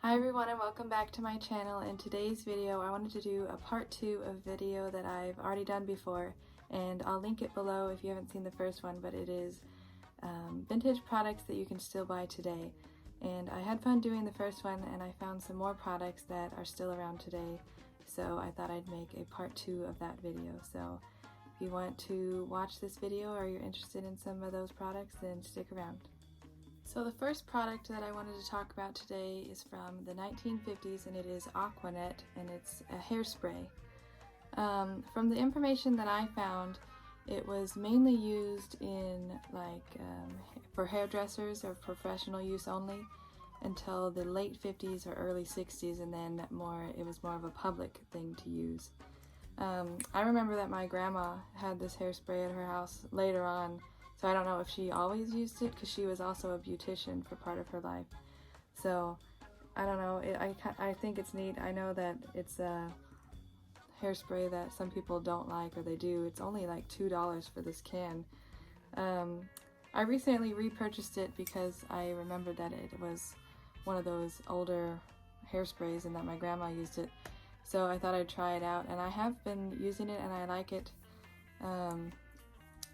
Hi everyone and welcome back to my channel. In today's video I wanted to do a part 2 of a video that I've already done before, and I'll link it below if you haven't seen the first one, but it is vintage products that you can still buy today. And I had fun doing the first one and I found some more products that are still around today, so I thought I'd make a part 2 of that video. So if you want to watch this video or you're interested in some of those products, then stick around. So the first product that I wanted to talk about today is from the 1950s, and it is Aquanet, and it's a hairspray. From the information that I found, it was mainly used in for hairdressers or professional use only until the late 50s or early 60s, and then it was more of a public thing to use. I remember that my grandma had this hairspray at her house later on. So I don't know if she always used it, because she was also a beautician for part of her life. So I don't know, I think it's neat. I know that it's a hairspray that some people don't like, or they do. It's only like $2 for this can. I recently repurchased it because I remembered that it was one of those older hairsprays and that my grandma used it. So I thought I'd try it out, and I have been using it and I like it.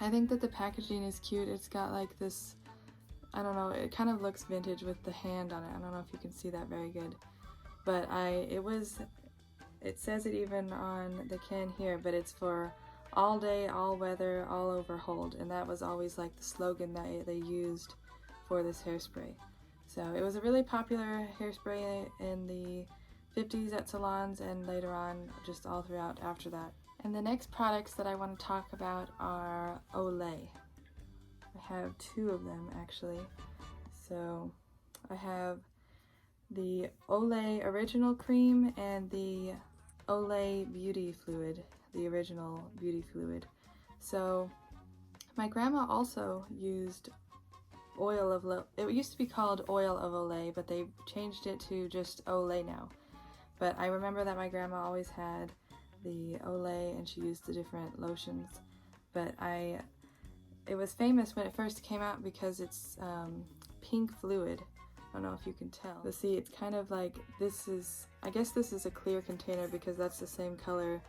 I think that the packaging is cute. It's got like this, I don't know, it kind of looks vintage with the hand on it. I don't know if you can see that very good. But it says it even on the can here, but it's for all day, all weather, all over hold. And that was always like the slogan that they used for this hairspray. So it was a really popular hairspray in the 50s at salons, and later on just all throughout after that. And the next products that I want to talk about are Olay. I have two of them actually. So I have the Olay Original Cream and the Olay Beauty Fluid, the original beauty fluid. So my grandma also used it used to be called Oil of Olay, but they changed it to just Olay now. But I remember that my grandma always had the Olay, and she used the different lotions. But it was famous when it first came out because it's pink fluid. I don't know if you can tell. But see, it's kind of like, I guess this is a clear container because that's the same color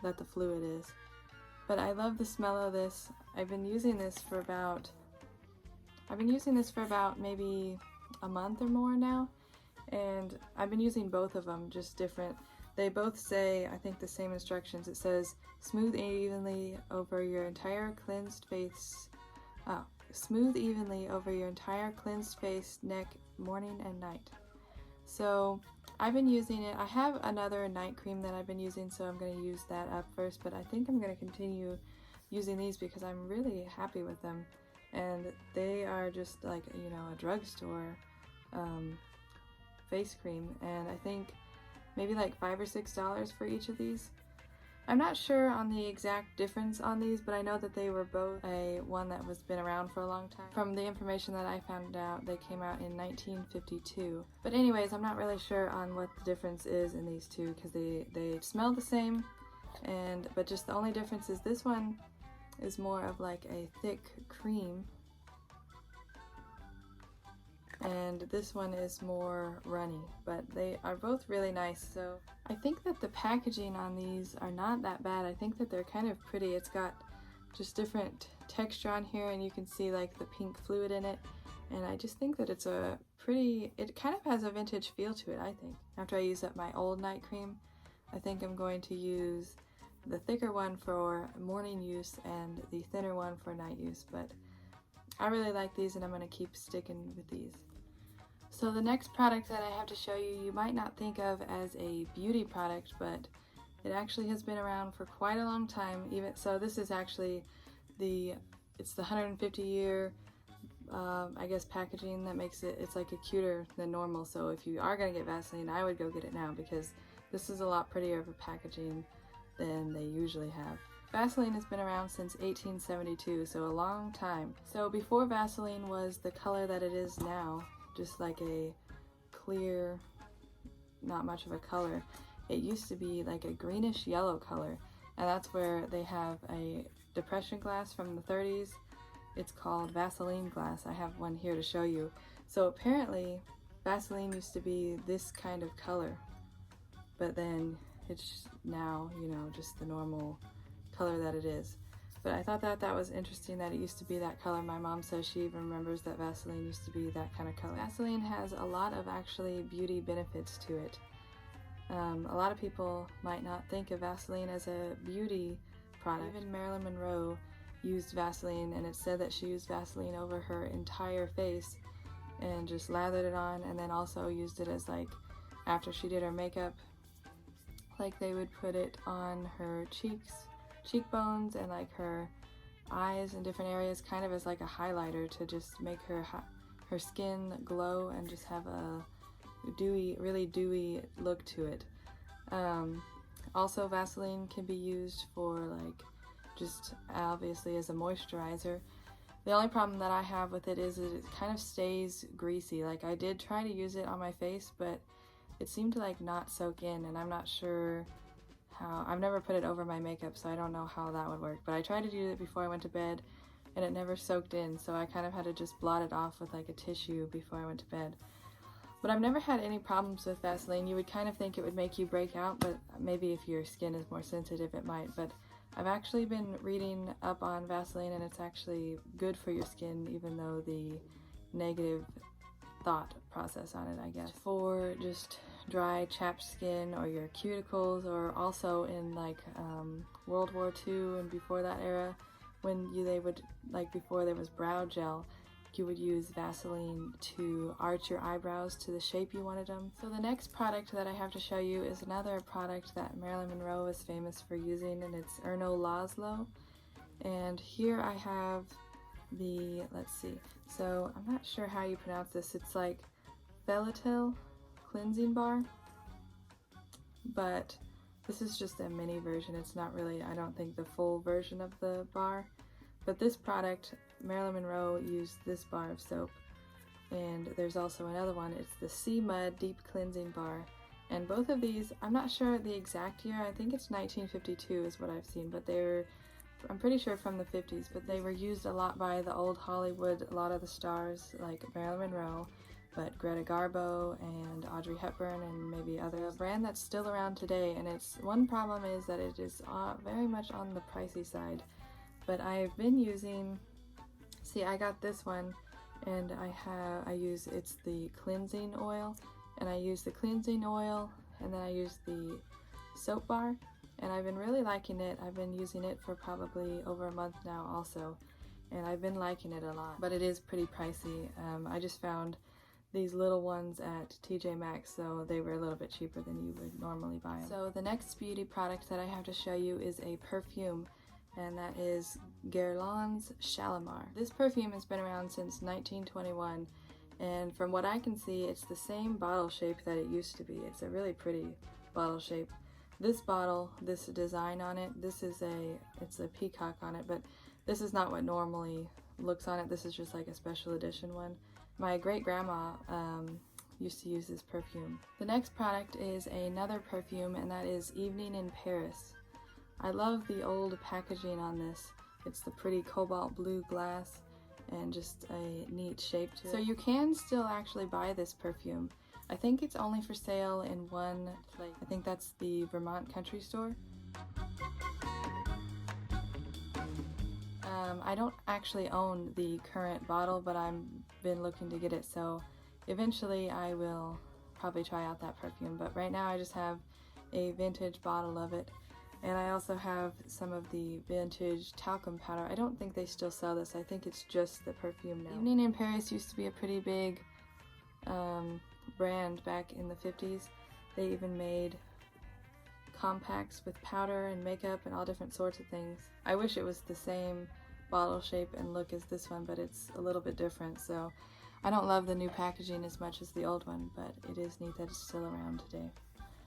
that the fluid is. But I love the smell of this. I've been using this for about maybe a month or more now, and I've been using both of them, just different. They both say, I think, the same instructions. It says, smooth evenly over your entire cleansed face. Smooth evenly over your entire cleansed face, neck, morning and night. So I've been using it. I have another night cream that I've been using, so I'm going to use that up first. But I think I'm going to continue using these because I'm really happy with them. And they are just like, you know, a drugstore face cream. And I think maybe like $5 or $6 for each of these. I'm not sure on the exact difference on these, but I know that they were both one that was been around for a long time. From the information that I found out, they came out in 1952. But anyways, I'm not really sure on what the difference is in these two, because they smell the same, but just the only difference is this one is more of like a thick cream, and this one is more runny, but they are both really nice. So I think that the packaging on these are not that bad. I think that they're kind of pretty. It's got just different texture on here, and you can see like the pink fluid in it, and I just think that it's it kind of has a vintage feel to it, I think. After I use up my old night cream, I think I'm going to use the thicker one for morning use and the thinner one for night use, but I really like these and I'm going to keep sticking with these. So the next product that I have to show you, you might not think of as a beauty product, but it actually has been around for quite a long time. So this is actually it's the 150-year I guess packaging that makes it's like a cuter than normal. So if you are going to get Vaseline, I would go get it now, because this is a lot prettier of a packaging than they usually have. Vaseline has been around since 1872, so a long time. So before Vaseline was the color that it is now, just like a clear, not much of a color, it used to be like a greenish yellow color, and that's where they have a depression glass from the 30s. It's called Vaseline glass. I have one here to show you. So apparently Vaseline used to be this kind of color, but then it's now, you know, just the normal color that it is. But I thought that was interesting that it used to be that color. My mom says she even remembers that Vaseline used to be that kind of color. Vaseline has a lot of actually beauty benefits to it. A lot of people might not think of Vaseline as a beauty product. Even Marilyn Monroe used Vaseline, and it said that she used Vaseline over her entire face and just lathered it on, and then also used it as, like, after she did her makeup, like they would put it on her cheekbones and like her eyes and different areas, kind of as like a highlighter to just make her skin glow and just have a really dewy look to it. Also, Vaseline can be used for, like, just obviously as a moisturizer. The only problem that I have with it is that it kind of stays greasy. Like, I did try to use it on my face, but it seemed to, like, not soak in, and I'm not sure how. I've never put it over my makeup, so I don't know how that would work. But I tried to do it before I went to bed, and it never soaked in, so I kind of had to just blot it off with, like, a tissue before I went to bed. But I've never had any problems with Vaseline. You would kind of think it would make you break out, but maybe if your skin is more sensitive it might. But I've actually been reading up on Vaseline, and it's actually good for your skin, even though the negative thought process on it, I guess. For just dry, chapped skin, or your cuticles, or also in, like, World War II and before that era, when they would, like, before there was brow gel, you would use Vaseline to arch your eyebrows to the shape you wanted them. So the next product that I have to show you is another product that Marilyn Monroe is famous for using, and it's Laszlo. And here I have the, let's see, so I'm not sure how you pronounce this. It's like Felatel cleansing bar, but this is just a mini version. It's not really, I don't think, the full version of the bar. But this product, Marilyn Monroe used this bar of soap, and there's also another one. It's the Sea Mud Deep Cleansing Bar, and both of these, I'm not sure the exact year, I think it's 1952 is what I've seen, but they're, I'm pretty sure from the 50s, but they were used a lot by the old Hollywood, a lot of the stars, like Marilyn Monroe, but Greta Garbo and Audrey Hepburn and maybe others. A brand that's still around today, and its one problem is that it is very much on the pricey side. But I've been using, see, I got this one, and it's the cleansing oil, and I use the cleansing oil, and then I use the soap bar, and I've been really liking it. I've been using it for probably over a month now also, and I've been liking it a lot, but it is pretty pricey. I just found these little ones at TJ Maxx, so they were a little bit cheaper than you would normally buy them. So the next beauty product that I have to show you is a perfume, and that is Guerlain's Shalimar. This perfume has been around since 1921, and from what I can see, it's the same bottle shape that it used to be. It's a really pretty bottle shape. This bottle, this design on it, it's a peacock on it, but this is not what normally looks on it. This is just like a special edition one. My great-grandma used to use this perfume. The next product is another perfume, and that is Evening in Paris. I love the old packaging on this. It's the pretty cobalt blue glass and just a neat shape to it. So you can still actually buy this perfume. I think it's only for sale in one place. I think that's the Vermont Country Store. I don't actually own the current bottle, but I've been looking to get it, so eventually I will probably try out that perfume. But right now I just have a vintage bottle of it. And I also have some of the vintage talcum powder. I don't think they still sell this. I think it's just the perfume now. Evening in Paris used to be a pretty big brand back in the 50s. They even made compacts with powder and makeup and all different sorts of things. I wish it was the same bottle shape and look as this one, but it's a little bit different. So I don't love the new packaging as much as the old one, but it is neat that it's still around today.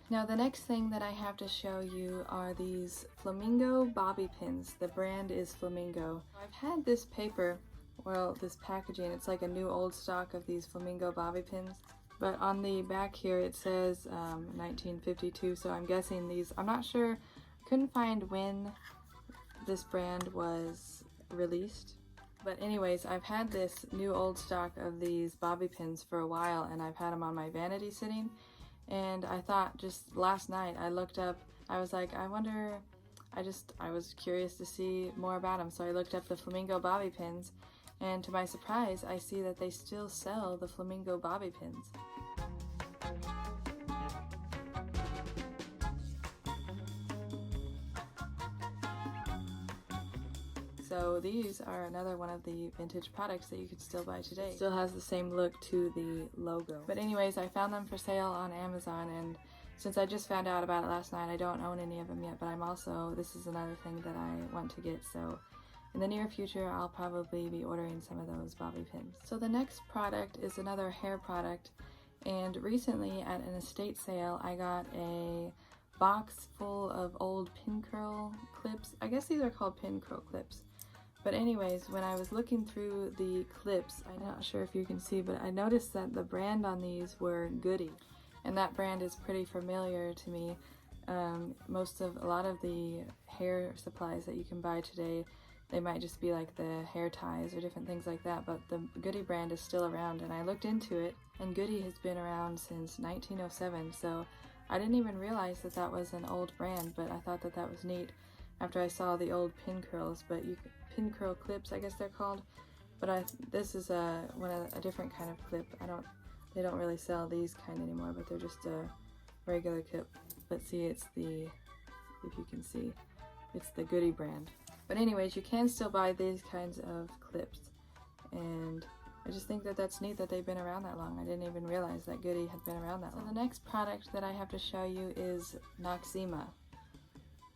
Now the next thing that I have to show you are these Flamingo bobby pins. The brand is Flamingo. I've had this paper, well, this packaging, it's like a new old stock of these Flamingo bobby pins, but on the back here it says 1952, so I'm guessing these, I'm not sure, couldn't find when this brand was released, But anyways, I've had this new old stock of these bobby pins for a while, and I've had them on my vanity sitting, and I thought just last night I looked up, I was like, I wonder, I was curious to see more about them, so I looked up the Flamingo bobby pins, and to my surprise I see that they still sell the Flamingo bobby pins. So these are another one of the vintage products that you can still buy today. It still has the same look to the logo. But anyways, I found them for sale on Amazon, and since I just found out about it last night, I don't own any of them yet, but this is another thing that I want to get, so in the near future I'll probably be ordering some of those bobby pins. So the next product is another hair product, and recently at an estate sale I got a box full of old pin curl clips. I guess these are called pin curl clips. But anyways, when I was looking through the clips, I'm not sure if you can see, but I noticed that the brand on these were Goody, and that brand is pretty familiar to me. A lot of the hair supplies that you can buy today, they might just be like the hair ties or different things like that, but the Goody brand is still around, and I looked into it, and Goody has been around since 1907, so I didn't even realize that that was an old brand, but I thought that that was neat after I saw the old pin curls, pin curl clips, I guess they're called. But this is a different kind of clip. They don't really sell these kind anymore, but they're just a regular clip. But see, if you can see, it's the Goody brand. But anyways, you can still buy these kinds of clips, and I just think that that's neat that they've been around that long. I didn't even realize that Goody had been around that long. So the next product that I have to show you is Noxzema,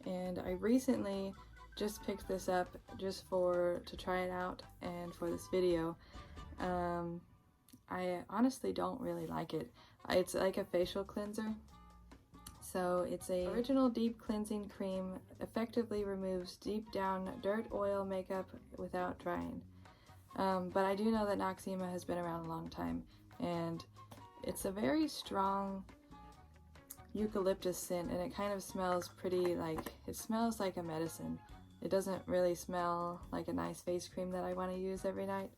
and I recently just picked this up just to try it out and for this video. I honestly don't really like it. It's like a facial cleanser. So it's a original deep cleansing cream, effectively removes deep down dirt, oil, makeup without drying. But I do know that Noxzema has been around a long time, and it's a very strong eucalyptus scent, and it kind of smells it smells like a medicine. It doesn't really smell like a nice face cream that I want to use every night,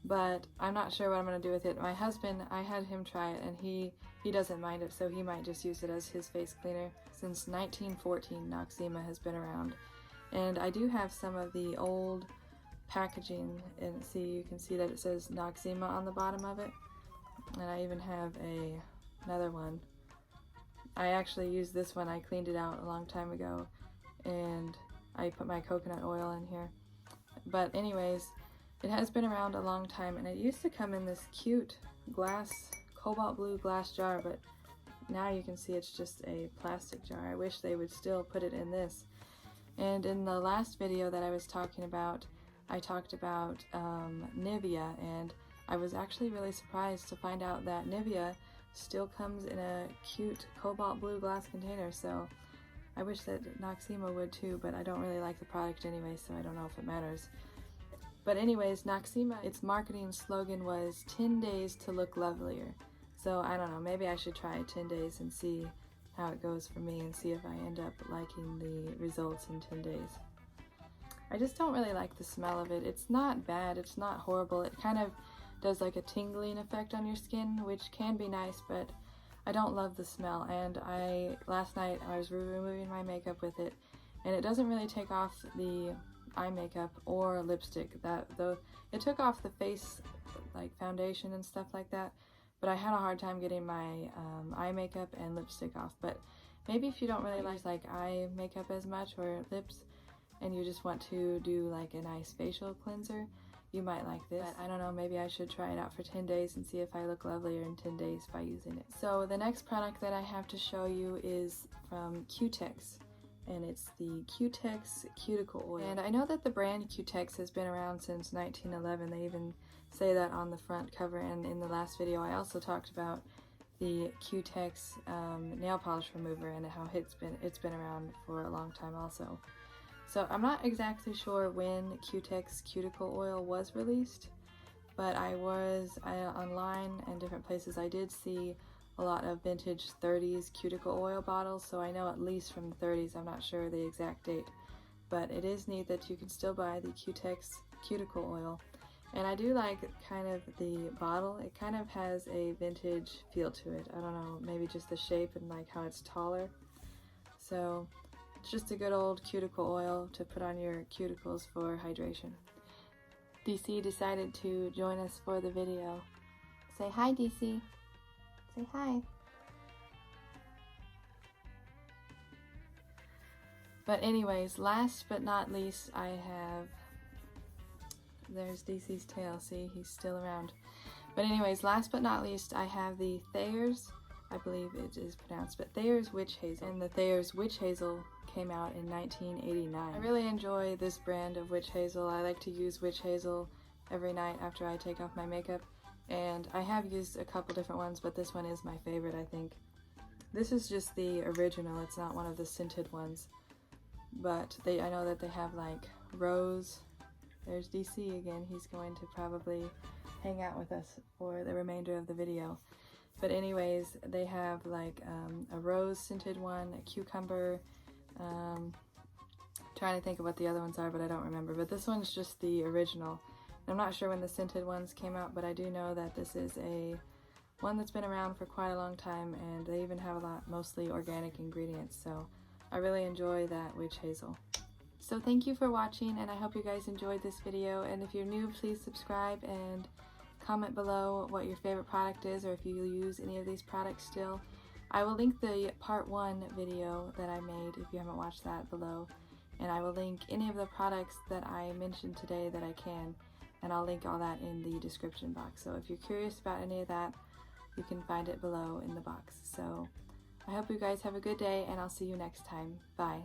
but I'm not sure what I'm going to do with it. My husband, I had him try it, and he doesn't mind it, so he might just use it as his face cleaner. Since 1914, Noxzema has been around, and I do have some of the old packaging, and you can see that it says Noxzema on the bottom of it, and I even have another one. I actually used this one. I cleaned it out a long time ago, and I put my coconut oil in here. But anyways, it has been around a long time, and it used to come in this cute cobalt blue glass jar, but now you can see it's just a plastic jar. I wish they would still put it in this. And in the last video that I was talking about, I talked about Nivea, and I was actually really surprised to find out that Nivea still comes in a cute cobalt blue glass container, so I wish that Noxzema would too, but I don't really like the product anyway, so I don't know if it matters. But anyways, Noxzema, its marketing slogan was 10 days to look lovelier. So I don't know, maybe I should try 10 days and see how it goes for me, and see if I end up liking the results in 10 days. I just don't really like the smell of it. It's not bad, it's not horrible. It kind of does like a tingling effect on your skin, which can be nice, but I don't love the smell. And last night I was removing my makeup with it, and it doesn't really take off the eye makeup or lipstick. It took off the face, like foundation and stuff like that, but I had a hard time getting my eye makeup and lipstick off. But maybe if you don't really like eye makeup as much or lips, and you just want to do like a nice facial cleanser, you might like this. But I don't know, maybe I should try it out for 10 days and see if I look lovelier in 10 days by using it. So the next product that I have to show you is from Cutex, and it's the Cutex cuticle oil. And I know that the brand Cutex has been around since 1911. They even say that on the front cover, and in the last video I also talked about the Cutex nail polish remover and how it's been around for a long time also. So I'm not exactly sure when Cutex cuticle oil was released, but online and different places I did see a lot of vintage 30s cuticle oil bottles, so I know at least from the 30s. I'm not sure the exact date, but it is neat that you can still buy the Cutex cuticle oil. And I do like kind of the bottle. It kind of has a vintage feel to it. I don't know, maybe just the shape and like how it's taller. So it's just a good old cuticle oil to put on your cuticles for hydration. DC decided to join us for the video. Say hi, DC. Say hi. But anyways, last but not least, I have, there's DC's tail, see, he's still around. But anyways, last but not least, I have the Thayers, I believe it is pronounced, but Thayers Witch Hazel. And the Thayers Witch Hazel came out in 1989. I really enjoy this brand of witch hazel. I like to use witch hazel every night after I take off my makeup. And I have used a couple different ones, but this one is my favorite, I think. This is just the original, it's not one of the scented ones. But I know that they have like rose. There's DC again. He's going to probably hang out with us for the remainder of the video. But anyways, they have like a rose scented one, a cucumber. Trying to think of what the other ones are, but I don't remember. But this one's just the original. I'm not sure when the scented ones came out, but I do know that this is one that's been around for quite a long time, and they even have a lot, mostly organic ingredients. So I really enjoy that witch hazel. So thank you for watching, and I hope you guys enjoyed this video. And if you're new, please subscribe and comment below what your favorite product is, or if you use any of these products still. I will link the part 1 video that I made if you haven't watched that below, and I will link any of the products that I mentioned today that I can, and I'll link all that in the description box. So if you're curious about any of that, you can find it below in the box. So I hope you guys have a good day, and I'll see you next time. Bye.